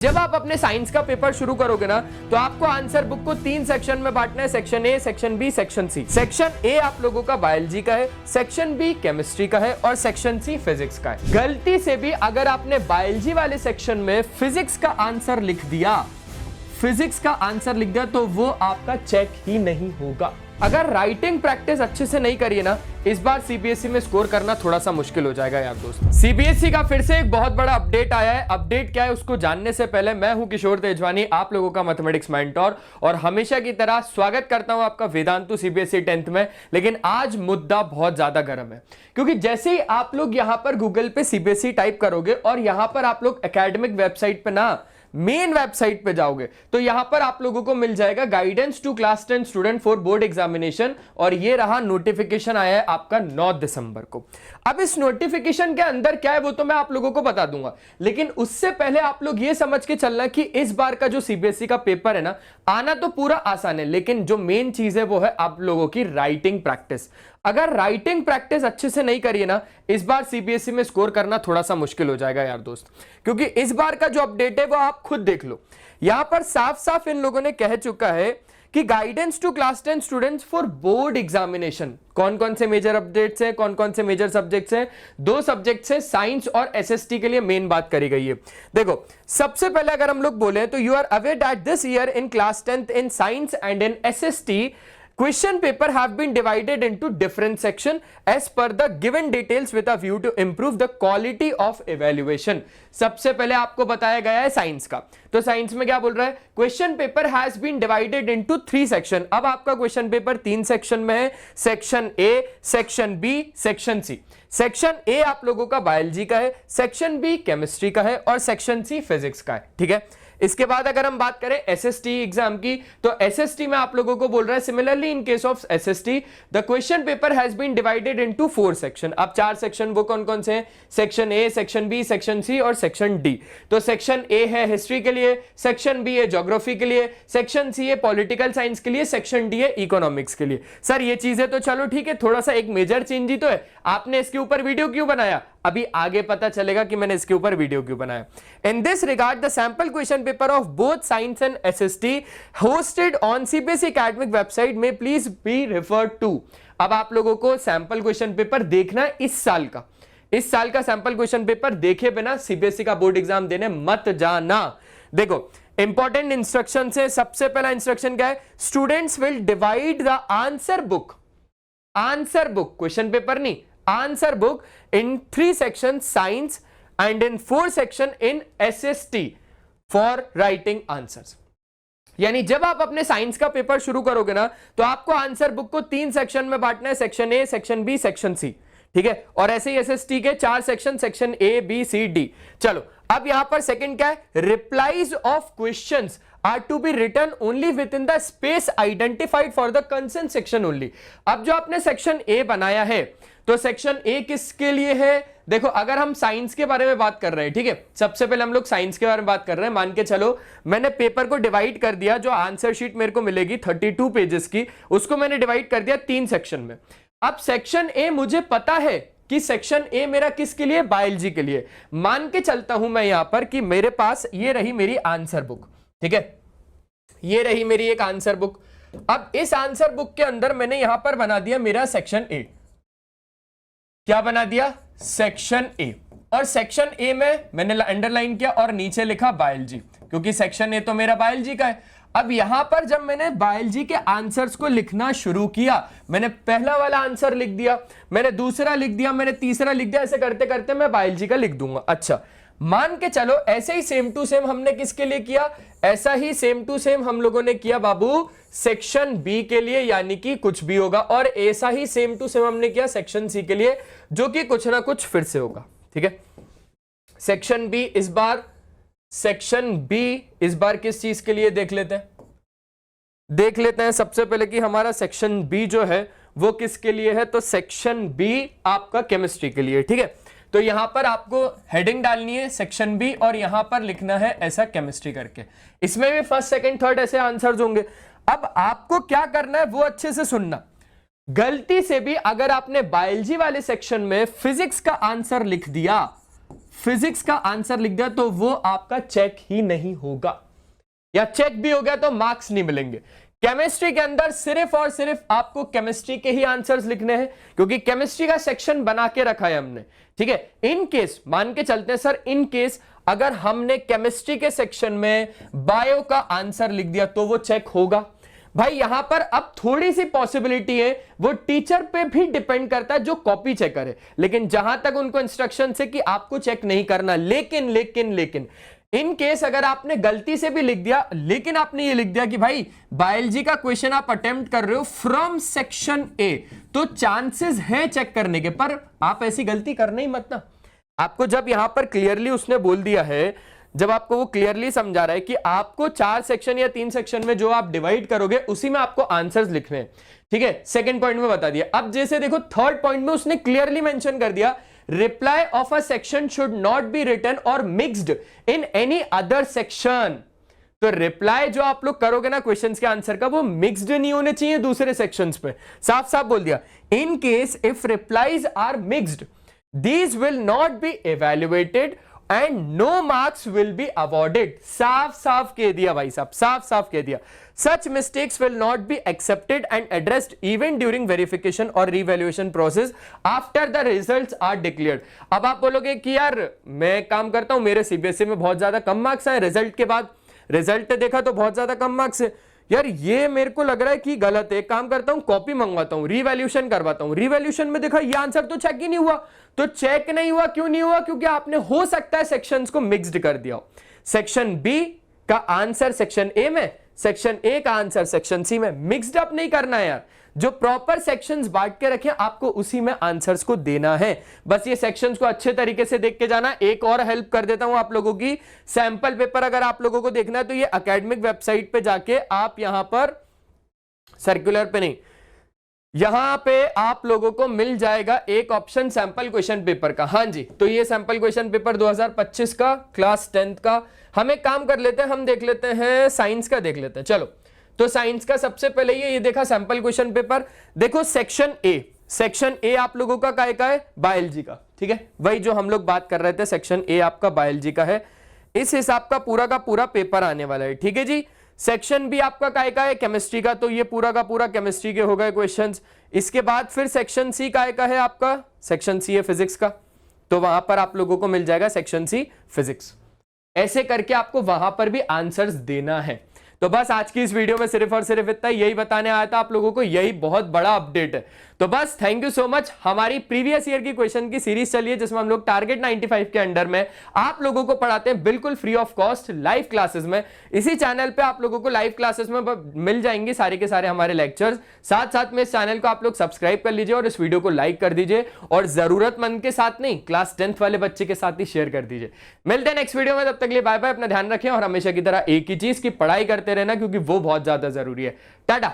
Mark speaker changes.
Speaker 1: जब आप अपने साइंस का पेपर शुरू करोगे ना तो आपको आंसर बुक को 3 सेक्शन में बांटना है। Section A, section B, section C. Section A आप लोगों का बायोलॉजी का है, सेक्शन बी केमिस्ट्री का है और सेक्शन सी फिजिक्स का है। गलती से भी अगर आपने बायोलॉजी वाले सेक्शन में फिजिक्स का आंसर लिख दिया तो वो आपका चेक ही नहीं होगा। अगर राइटिंग प्रैक्टिस अच्छे से नहीं करिए ना, इस बार सीबीएसई में स्कोर करना थोड़ा सा मुश्किल हो जाएगा यार दोस्त। सीबीएसई का फिर से एक बहुत बड़ा अपडेट आया है। अपडेट क्या है उसको जानने से पहले मैं हूं किशोर तेजवानी, आप लोगों का मैथमेटिक्स मेंटोर, और हमेशा की तरह स्वागत करता हूं आपका वेदांतु सीबीएसई 10th में। लेकिन आज मुद्दा बहुत ज्यादा गर्म है, क्योंकि जैसे ही आप लोग यहां पर गूगल पे सीबीएसई टाइप करोगे और यहां पर आप लोग एकेडमिक वेबसाइट पे ना मेन वेबसाइट पे जाओगे तो यहां पर आप लोगों को मिल जाएगा guidance to class 10 student for board examination, और ये रहा नोटिफिकेशन आया है आपका 9 दिसंबर को। अब इस नोटिफिकेशन के अंदर क्या है वो तो मैं आप लोगों को बता दूंगा, लेकिन उससे पहले आप लोग ये समझ के चलना कि इस बार का जो सीबीएसई का पेपर है ना, आना तो पूरा आसान है, लेकिन जो मेन चीज है वो है आप लोगों की राइटिंग प्रैक्टिस। अगर राइटिंग प्रैक्टिस अच्छे से नहीं करिए ना, इस बार सीबीएसई में स्कोर करना थोड़ा सा मुश्किल हो जाएगा यार दोस्त। क्योंकि इस बार का जो अपडेट है वो आप खुद देख लो, यहां पर साफ साफ इन लोगों ने कह चुका है कि guidance to class 10 students for board examination. कौन कौन से मेजर अपडेट्स हैं, कौन कौन से मेजर सब्जेक्ट्स हैं? 2 सब्जेक्ट्स हैं, साइंस और एसएसटी के लिए मेन बात करी गई है। देखो, सबसे पहले अगर हम लोग बोले तो you are aware that this year in class 10th in science and in SST question paper have been divided into different section as per the given details with a view to improve the quality of evaluation। सबसे पहले आपको बताया गया है science का, तो science में क्या बोल रहा है? Question paper has been divided into 3 section. अब आपका क्वेश्चन पेपर 3 सेक्शन में है, section A, section B, section C. Section A आप लोगों का बायोलॉजी का है, सेक्शन बी केमिस्ट्री का है और सेक्शन सी फिजिक्स का है। ठीक है, इसके बाद अगर हम बात करें एसएसटी एग्जाम की, तो एसएसटी में आप लोगों को बोल रहा है similarly in case of SST the question paper has been divided into 4 section. अब 4 सेक्शन वो कौन कौन से हैं? Section A, section B, section C और सेक्शन डी। तो सेक्शन ए है हिस्ट्री के लिए, सेक्शन बी है ज्योग्राफी के लिए, सेक्शन सी है पॉलिटिकल साइंस के लिए, सेक्शन डी है इकोनॉमिक्स के लिए। सर ये चीजें तो चलो ठीक है, थोड़ा सा एक मेजर चेंज ही तो है, आपने इसके ऊपर वीडियो क्यों बनाया? अभी आगे पता चलेगा कि मैंने इसके ऊपर वीडियो क्यों बनाया। In this regard the sample question paper of both science and SST hosted on CBSE academic website में प्लीज बी रेफर्ड टू। अब आप लोगों को सैंपल क्वेश्चन पेपर देखना है इस साल का सैंपल क्वेश्चन पेपर देखे बिना सीबीएसई का बोर्ड एग्जाम देने मत जाना। देखो, इंपॉर्टेंट इंस्ट्रक्शन है। सबसे पहला इंस्ट्रक्शन क्या है? Students will divide the answer book question paper नहीं, answer book in 3 sections science and in 4 section in SST for writing answers। यानी जब आप अपने साइंस का पेपर शुरू करोगे ना तो आपको आंसर बुक को 3 सेक्शन में बांटना है, section A, section B, section C. ठीक है, और ऐसे ही एसएसटी के 4 section, section A, B, C, D. चलो, अब यहां पर सेकंड क्या है? Replies of questions are to be written only within the space identified for the concern section only. अब जो आपने सेक्शन ए बनाया है, तो सेक्शन ए किसके लिए है? देखो, अगर हम साइंस के बारे में बात कर रहे हैं, ठीक है, सबसे पहले हम लोग साइंस के बारे में बात कर रहे हैं। मान के चलो मैंने पेपर को डिवाइड कर दिया, जो आंसर शीट मेरे को मिलेगी 32 पेजेस की, उसको मैंने डिवाइड कर दिया 3 सेक्शन में। अब सेक्शन ए मुझे पता है कि सेक्शन ए मेरा किसके लिए? बायोलॉजी के लिए। मान के चलता हूं मैं यहां पर कि मेरे पास ये रही मेरी आंसर बुक। ठीक है, ये रही मेरी एक आंसर बुक। अब इस आंसर बुक के अंदर मैंने यहां पर बना दिया मेरा सेक्शन ए। क्या बना दिया? Section A. और सेक्शन ए में मैंने अंडरलाइन किया और नीचे लिखा बायोलॉजी, क्योंकि सेक्शन ए तो मेरा बायोलॉजी का है। अब यहां पर जब मैंने बायोलॉजी के आंसर्स को लिखना शुरू किया, मैंने पहला वाला आंसर लिख दिया, मैंने दूसरा लिख दिया, मैंने तीसरा लिख दिया, ऐसे करते करते मैं बायोलॉजी का लिख दूंगा। अच्छा, मान के चलो ऐसे ही सेम टू सेम हमने किसके लिए किया? ऐसा ही सेम टू सेम हम लोगों ने किया बाबू सेक्शन बी के लिए, यानी कि कुछ भी होगा, और ऐसा ही सेम टू सेम हमने किया सेक्शन सी के लिए, जो कि कुछ ना कुछ फिर से होगा। ठीक है, सेक्शन बी इस बार किस चीज के लिए देख लेते हैं सबसे पहले कि हमारा सेक्शन बी जो है वो किसके लिए है? तो सेक्शन बी आपका केमिस्ट्री के लिए। ठीक है, तो यहां पर आपको हेडिंग डालनी है सेक्शन बी और यहां पर लिखना है ऐसा केमिस्ट्री करके। इसमें भी फर्स्ट, सेकंड, थर्ड ऐसे आंसर्स होंगे। अब आपको क्या करना है वो अच्छे से सुनना। गलती से भी अगर आपने बायोलॉजी वाले सेक्शन में फिजिक्स का आंसर लिख दिया फिजिक्स का आंसर लिख दिया तो वो आपका चेक ही नहीं होगा, या चेक भी हो गया तो मार्क्स नहीं मिलेंगे। केमिस्ट्री के अंदर सिर्फ और सिर्फ आपको केमिस्ट्री के ही आंसर्स लिखने हैं, क्योंकि केमिस्ट्री का सेक्शन बना के रखा है हमने, ठीक है। इन केस मान के चलते हैं सर, इन केस अगर हमने केमिस्ट्री के सेक्शन में बायो का आंसर लिख दिया तो वो चेक होगा। भाई यहां पर अब थोड़ी सी पॉसिबिलिटी है, वो टीचर पे भी डिपेंड करता है जो कॉपी चेक करे, लेकिन जहां तक उनको इंस्ट्रक्शन है कि आपको चेक नहीं करना। लेकिन इन केस अगर आपने गलती से भी लिख दिया, लेकिन आपने ये लिख दिया कि भाई बायोलॉजी का क्वेश्चन आप अटेम्प्ट कर रहे हो फ्रॉम सेक्शन ए, तो चांसेस है चेक करने के, पर आप ऐसी गलती करना ही मत ना। आपको जब यहां पर क्लियरली उसने बोल दिया है, जब आपको वो क्लियरली समझा रहा है कि आपको 4 सेक्शन या 3 सेक्शन में जो आप डिवाइड करोगे उसी में आपको आंसर्स लिखने हैं, ठीक है। सेकंड पॉइंट में बता दिया। अब जैसे देखो थर्ड पॉइंट में उसने क्लियरली मेंशन कर दिया, reply of a section should not be written or mixed in any other section. तो रिप्लाई जो आप लोग करोगे ना क्वेश्चंस के आंसर का, वो मिक्स्ड नहीं होने चाहिए दूसरे सेक्शंस पे। साफ साफ बोल दिया, in case if replies are mixed these will not be evaluated and no marks will be awarded। साफ साफ कह दिया भाई साहब, साफ साफ कह दिया। such mistakes will not be accepted and addressed even during verification or revaluation process after the results are declared। अब आप बोलोगे कि यार मैं काम करता हूं, मेरे सीबीएसई में बहुत ज्यादा कम मार्क्स आए, रिजल्ट के बाद रिजल्ट देखा तो बहुत ज्यादा कम मार्क्स है, यार ये मेरे को लग रहा है कि गलत है, काम करता हूं कॉपी मंगवाता हूं, रिवैल्यूएशन करवाता हूं, रिवैल्यूएशन में देखा ये आंसर तो चेक ही नहीं हुआ। तो चेक नहीं हुआ, क्यों नहीं हुआ? क्योंकि आपने हो सकता है सेक्शंस को मिक्स्ड कर दिया हो। सेक्शन बी का आंसर सेक्शन ए में, सेक्शन ए का आंसर सेक्शन सी में, मिक्स्ड अप नहीं करना है यार। जो प्रॉपर सेक्शंस बांट के रखे आपको उसी में आंसर्स को देना है। बस ये सेक्शंस को अच्छे तरीके से देख के जाना। एक और हेल्प कर देता हूं आप लोगों की, सैंपल पेपर अगर आप लोगों को देखना है तो ये एकेडमिक वेबसाइट पे जाके आप यहां पर सर्कुलर पे नहीं, यहां पे आप लोगों को मिल जाएगा एक ऑप्शन सैंपल क्वेश्चन पेपर का। हाँ जी, तो ये सैंपल क्वेश्चन पेपर 2025 का क्लास 10th का। हम एक काम कर लेते हैं, हम देख लेते हैं साइंस का, देख लेते हैं। चलो, तो साइंस का सबसे पहले ये देखा सैंपल क्वेश्चन पेपर। देखो सेक्शन ए, सेक्शन ए आप लोगों का काय का है? बायोलॉजी का, ठीक है। वही जो हम लोग बात कर रहे थे, सेक्शन ए आपका बायोलॉजी का है। इस हिसाब का पूरा पेपर आने वाला है, ठीक है जी। सेक्शन बी आपका काय का है? केमिस्ट्री का, तो ये पूरा का पूरा केमिस्ट्री के हो गए क्वेश्चंस। इसके बाद फिर सेक्शन सी काय का है आपका? सेक्शन सी है फिजिक्स का, तो वहां पर आप लोगों को मिल जाएगा सेक्शन सी फिजिक्स। ऐसे करके आपको वहां पर भी आंसर्स देना है। तो बस आज की इस वीडियो में सिर्फ और सिर्फ इतना, यही बताने आया था आप लोगों को, यही बहुत बड़ा अपडेट है। तो बस थैंक यू सो मच। हमारी प्रीवियस ईयर की क्वेश्चन की सीरीज चलिए जिसमें हम लोग टारगेट 95 के अंडर में आप लोगों को पढ़ाते हैं बिल्कुल free of cost live classes में। इसी चैनल पे आप लोगों को लाइव क्लासेस में मिल जाएंगे सारे के सारे हमारे लेक्चर्स। साथ साथ में इस चैनल को आप लोग सब्सक्राइब कर लीजिए और इस वीडियो को लाइक कर दीजिए, और जरूरतमंद के साथ नहीं, क्लास 10th वाले बच्चे के साथ ही शेयर कर दीजिए। मिलते हैं नेक्स्ट वीडियो में, तब तक के लिए बाय बाय। अपना ध्यान रखें और हमेशा की तरह एक ही चीज की पढ़ाई करते रहना, क्योंकि वो बहुत ज्यादा जरूरी है। टाटा।